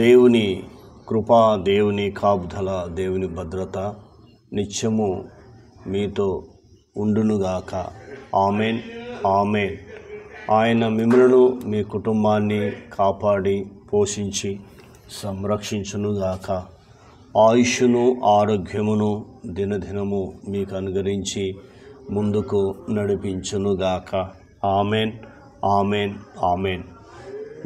దేవుని కృప, దేవుని కాపుదల, దేవుని భద్రత నిత్యము మీతో ఉండునుగాక. ఆమేన్, ఆమేన్. ఆయన మిమ్మలను మీ కుటుంబాన్ని కాపాడి పోషించి సంరక్షించునుగాక. ఆయుష్ను ఆరోగ్యమును దినదినము మీకు అనుగ్రహించి ముందుకు నడిపించునుగాక. ఆమేన్, ఆమేన్, ఆమేన్.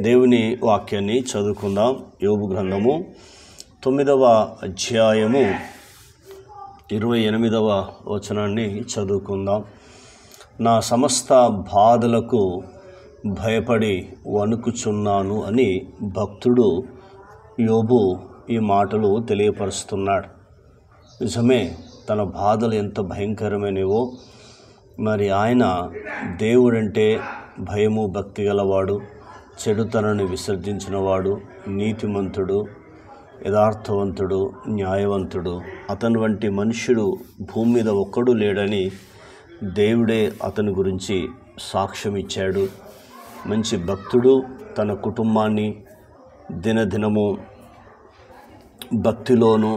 దేవుని వాక్యాన్ని చదువుకుందాం. యోబు గ్రంథము 9వ అధ్యాయము 28వ వచనాన్ని చదువుకుందాం. నా సమస్త బాధలకు భయపడి వణుకుచున్నాను అని భక్తుడు యోబు ఈ మాటలు తెలియపరుస్తున్నాడు. నిజమే, తన బాధలు ఎంత భయంకరమైనవో. మరి ఆయన దేవుడంటే భయము భక్తి గలవాడు, చెడుతనని విసర్జించినవాడు, నీతిమంతుడు, యథార్థవంతుడు, న్యాయవంతుడు. అతని వంటి మనుష్యుడు భూమి మీద ఒక్కడు లేడని దేవుడే అతని గురించి సాక్ష్యం ఇచ్చాడు. మంచి భక్తుడు, తన కుటుంబాన్ని దినదినము భక్తిలోను,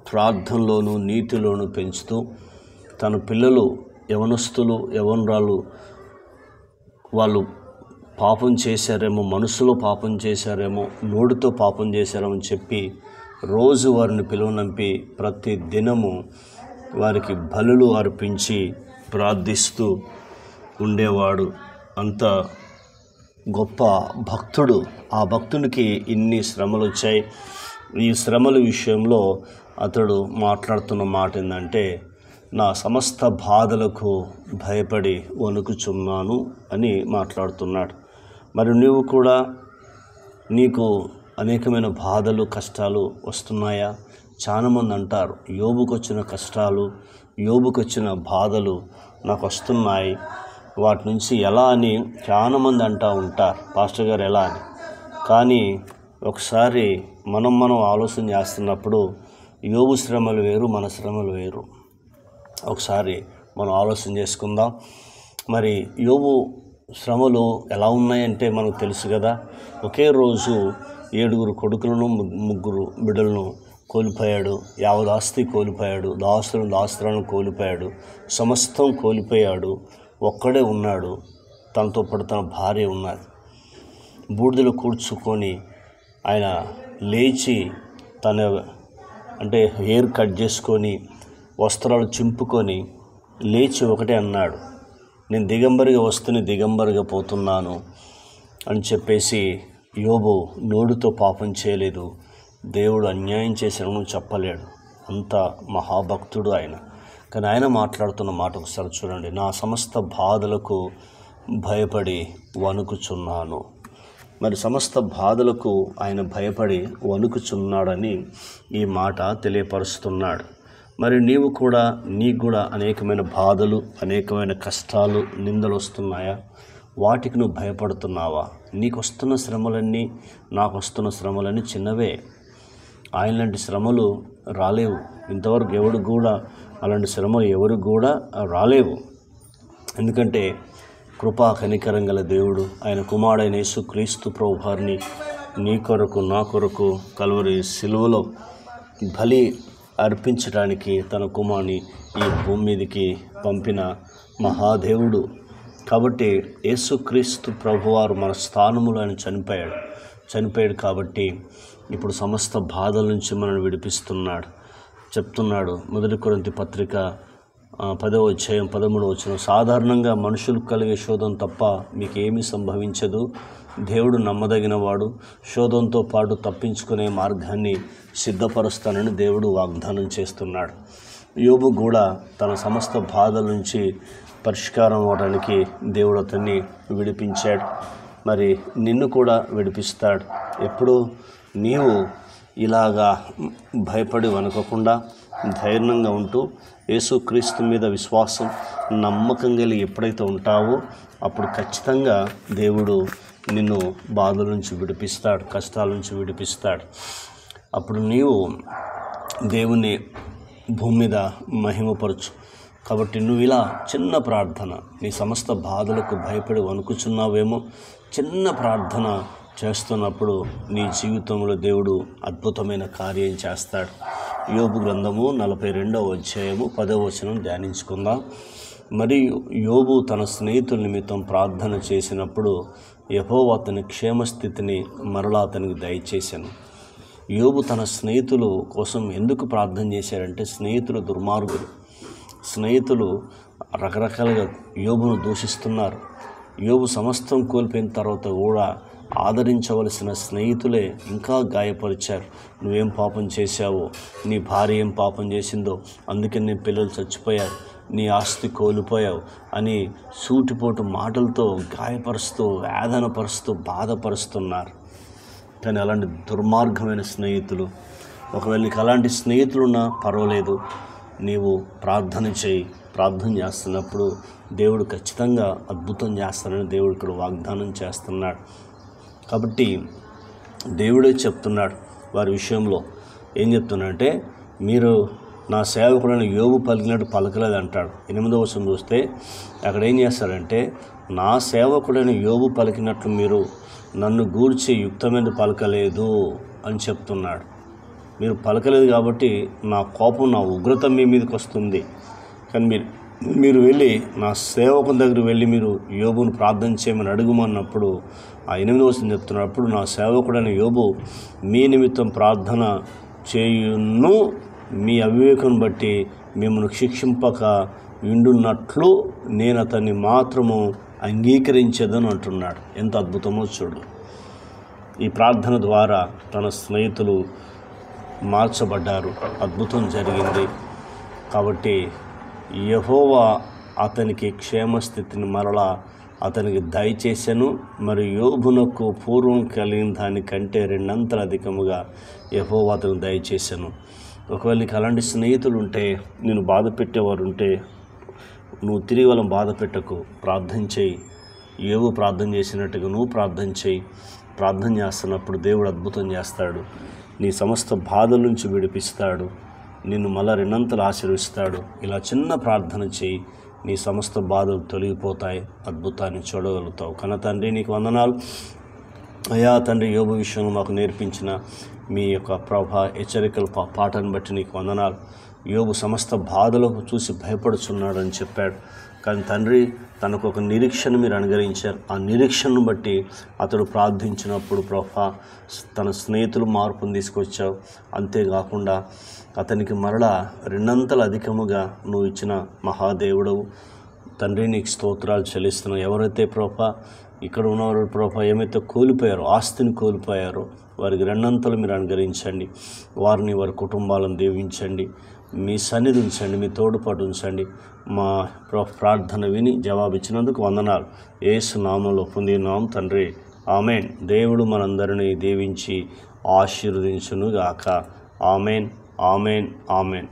ప్రార్థనలోను, నీతిలోను పెంచుతూ తన పిల్లలు యవనస్తులు, యవనరాలు వాళ్ళు పాపం చేశారేమో, మనసులో పాపం చేశారేమో, నోటితో పాపం చేశారేమో అని చెప్పి రోజు వారిని పిలువనంపి ప్రతి దినము వారికి బలులు అర్పించి ప్రార్థిస్తూ ఉండేవాడు. అంత గొప్ప భక్తుడు. ఆ భక్తునికి ఇన్ని శ్రమలు వచ్చాయి. ఈ శ్రమల విషయంలో అతడు మాట్లాడుతున్న మాట ఏంటంటే, నా సమస్త బాధలకు భయపడి వణుకుచున్నాను అని మాట్లాడుతున్నాడు. మరి నువ్వు కూడా, నీకు అనేకమైన బాధలు, కష్టాలు వస్తున్నాయా? చాలామంది అంటారు, యోబుకు వచ్చిన కష్టాలు, యోబుకు వచ్చిన బాధలు నాకు వస్తున్నాయి, వాటి నుంచి ఎలా అని చాలామంది అంటూ ఉంటారు. పాస్టర్ గారు ఎలా అని. కానీ ఒకసారి మనం ఆలోచన చేస్తున్నప్పుడు యోబు శ్రమలు వేరు, మన శ్రమలు వేరు. ఒకసారి మనం ఆలోచన చేసుకుందాం. మరి యోబు శ్రమలు ఎలా ఉన్నాయంటే మనకు తెలుసు కదా. ఒకే రోజు 7 కొడుకులను 3 బిడ్డలను కోల్పోయాడు. యావదాస్తి కోల్పోయాడు. దాస్తులను కోల్పోయాడు. సమస్తం కోల్పోయాడు. ఒక్కడే ఉన్నాడు. తనతో పాటు తన భార్య ఉన్నది. బూడిదలో కూర్చుకొని ఆయన లేచి అంటే హెయిర్ కట్ చేసుకొని వస్త్రాలు చింపుకొని లేచి ఒకటే అన్నాడు, నేను దిగంబరిగా వస్తూనే దిగంబరిగా పోతున్నాను అని చెప్పేసి. యోబు నోటితో పాపం చేయలేదు, దేవుడు అన్యాయం చేశాను చెప్పలేడు. అంత మహాభక్తుడు ఆయన. కానీ ఆయన మాట్లాడుతున్న మాట ఒకసారి చూడండి. నా సమస్త బాధలకు భయపడి వణుకుచున్నాను. మరి సమస్త బాధలకు ఆయన భయపడి వణుకుచున్నాడని ఈ మాట తెలియపరుస్తున్నాడు. మరి నీకు కూడా అనేకమైన బాధలు, అనేకమైన కష్టాలు, నిందలు వస్తున్నాయా? వాటికి నువ్వు భయపడుతున్నావా? నీకు వస్తున్న శ్రమలన్నీ, నాకు వస్తున్న శ్రమలన్నీ చిన్నవే. ఆయన లాంటి శ్రమలు రాలేవు. ఇంతవరకు ఎవరు కూడా అలాంటి శ్రమలు ఎవరు కూడా రాలేవు. ఎందుకంటే కృపా కనికరం గల దేవుడు, ఆయన కుమారుడైన యేసుక్రీస్తు ప్రభువారిని నీ కొరకు, నా కొరకు కల్వరి సిలువలో బలి అర్పించడానికి తన కుమారుని ఈ భూమి మీదకి పంపిన మహాదేవుడు. కాబట్టి యేసుక్రీస్తు ప్రభువారు మన స్థానములో ఆయన చనిపోయాడు కాబట్టి ఇప్పుడు సమస్త బాధల నుంచి మనల్ని విడిపిస్తున్నాడు. చెప్తున్నాడు 1 కొరింథీ పత్రిక 10వ అధ్యాయం 13వ వచనం, సాధారణంగా మనుషులకు కలిగే శోధన తప్ప మీకేమీ సంభవించదు. దేవుడు నమ్మదగినవాడు, శోధంతో పాటు తప్పించుకునే మార్గాన్ని సిద్ధపరుస్తానని దేవుడు వాగ్దానం చేస్తున్నాడు. యోబు కూడా తన సమస్త బాధల నుంచి పరిష్కారం అవడానికి దేవుడు అతన్ని విడిపించాడు. మరి నిన్ను కూడా విడిపిస్తాడు. ఎప్పుడు నీవు ఇలాగా భయపడి వణకకుండా ధైర్యంగా ఉంటూ యేసుక్రీస్తు మీద విశ్వాసం, నమ్మకం కలిగి ఎప్పుడైతే ఉంటావో అప్పుడు ఖచ్చితంగా దేవుడు నిన్ను బాధల నుంచి విడిపిస్తాడు, కష్టాల నుంచి విడిపిస్తాడు. అప్పుడు నీవు దేవుని భూమి మీద మహిమపరచు. కాబట్టి నువ్వు ఇలా చిన్న ప్రార్థన, నీ సమస్త బాధలకు భయపడి వణుకుచున్నావేమో, చిన్న ప్రార్థన చేస్తున్నప్పుడు నీ జీవితంలో దేవుడు అద్భుతమైన కార్యం చేస్తాడు. యోబు గ్రంథము 42వ అధ్యాయము 10వ వచనం ధ్యానించుకుందాం. మరియు యోబు తన స్నేహితుల నిమిత్తం ప్రార్థన చేసినప్పుడు యెహోవా అతని క్షేమస్థితిని మరలా అతనికి దయచేశాను. యోబు తన స్నేహితుల కోసం ఎందుకు ప్రార్థన చేశారంటే, స్నేహితులు దుర్మార్గులు. స్నేహితులు రకరకాలుగా యోబును దూషిస్తున్నారు. యోబు సమస్తం కోల్పోయిన తర్వాత కూడా ఆదరించవలసిన స్నేహితులే ఇంకా గాయపరిచారు. నువ్వేం పాపం చేశావో, నీ భార్య ఏం పాపం చేసిందో, అందుకే నీ పిల్లలు చచ్చిపోయారు, నీ ఆస్తి కోల్పోయావు అని సూటిపోటు మాటలతో గాయపరుస్తూ, వేదనపరుస్తూ, బాధపరుస్తున్నారు. కానీ అలాంటి దుర్మార్గమైన స్నేహితులు, ఒకవేళ నీకు అలాంటి స్నేహితులున్నా పర్వాలేదు, నీవు ప్రార్థన చేయి. ప్రార్థన చేస్తున్నప్పుడు దేవుడు ఖచ్చితంగా అద్భుతం చేస్తానని దేవుడు ఇక్కడ వాగ్దానం చేస్తున్నాడు. కాబట్టి దేవుడే చెప్తున్నాడు వారి విషయంలో. ఏం చెప్తున్నాడంటే, మీరు నా సేవకుడైన యోబు పలికినట్టు పలకలేదు అంటాడు. 8వ వచనం చూస్తే అక్కడ ఏం చేస్తాడంటే, నా సేవకుడైన యోబు పలికినట్లు మీరు నన్ను గూర్చి యుక్తమైన పలకలేదు అని చెప్తున్నాడు. మీరు పలకలేదు కాబట్టి నా కోపం, నా ఉగ్రత మీ మీదకి వస్తుంది. కానీ మీరు వెళ్ళి నా సేవకుని దగ్గర వెళ్ళి మీరు యోబును ప్రార్థన చేయమని అడుగుమన్నప్పుడు ఆ 8వ వచనం చెప్తున్నప్పుడు, నా సేవకుడైన యోబు మీ నిమిత్తం ప్రార్థన చేయును, మీ అవివేకం బట్టి మిమ్మల్ని శిక్షింపక విండున్నట్లు నేను అతన్ని మాత్రము అంగీకరించేదని అంటున్నాడు. ఎంత అద్భుతమో చూడు. ఈ ప్రార్థన ద్వారా తన స్నేహితులు మార్చబడ్డారు, అద్భుతం జరిగింది. కాబట్టి యెహోవా అతనికి క్షేమస్థితిని మరలా అతనికి దయచేసెను. మరియు యోబునకు పూర్వం కలిగిన దానికంటే 2 అంతలు అధికముగా యెహోవా అతనికి దయచేసెను. ఒకవేళ నీకు అలాంటి స్నేహితులు ఉంటే, నేను బాధ పెట్టేవారు ఉంటే, నువ్వు తిరిగి వాళ్ళని బాధ పెట్టకు, ప్రార్థన చేయి. యోబు ప్రార్థన చేసినట్టుగా నువ్వు ప్రార్థన చేయి. ప్రార్థన చేస్తున్నప్పుడు దేవుడు అద్భుతం చేస్తాడు. నీ సమస్త బాధల నుంచి విడిపిస్తాడు, నిన్ను మళ్ళా 2 అంతలు ఆశీర్వదిస్తాడు. ఇలా చిన్న ప్రార్థన చేయి, నీ సమస్త బాధలు తొలగిపోతాయి, అద్భుతాన్ని చూడగలుగుతావు. కన్న తండ్రి, నీకు వందనాలు అయ్యా. తండ్రి, యోబు విషయంలో మాకు నేర్పించిన మీ యొక్క హెచ్చరికల పాఠాన్ని బట్టి నీకు వందనాలు. యోబు సమస్త బాధలకు చూసి భయపడుచున్నాడని చెప్పాడు. కానీ తండ్రి, తనకు ఒక నిరీక్షణ మీరు అనుగ్రహించారు. ఆ నిరీక్షణను బట్టి అతడు ప్రార్థించినప్పుడు ప్రభా తన స్నేహితులు మార్పును తీసుకొచ్చావు. అంతేకాకుండా అతనికి మరలా 2 అంతలు అధికముగా నువ్వు ఇచ్చిన మహాదేవుడవు తండ్రి. నీకు స్తోత్రాలు చెల్లిస్తున్నావు. ఎవరైతే ప్రభా ఇక్కడ ఉన్నవారు ప్రభా ఏమైతే కోల్పోయారో, ఆస్తిని కోల్పోయారో, వారికి 2 అంతలు మీరు అనుగ్రహించండి. వారిని, వారి కుటుంబాలను దీవించండి. మీ సన్నిధి ఉంచండి, మీ తోడుపాటు ఉంచండి. మా ప్రార్థన విని జవాబిచ్చినందుకు వందనాలు. యేసు నామములో పొందినాం తండ్రి, ఆమెన్. దేవుడు మనందరినీ దీవించి ఆశీర్వదించునుగాక. Amen, amen, amen.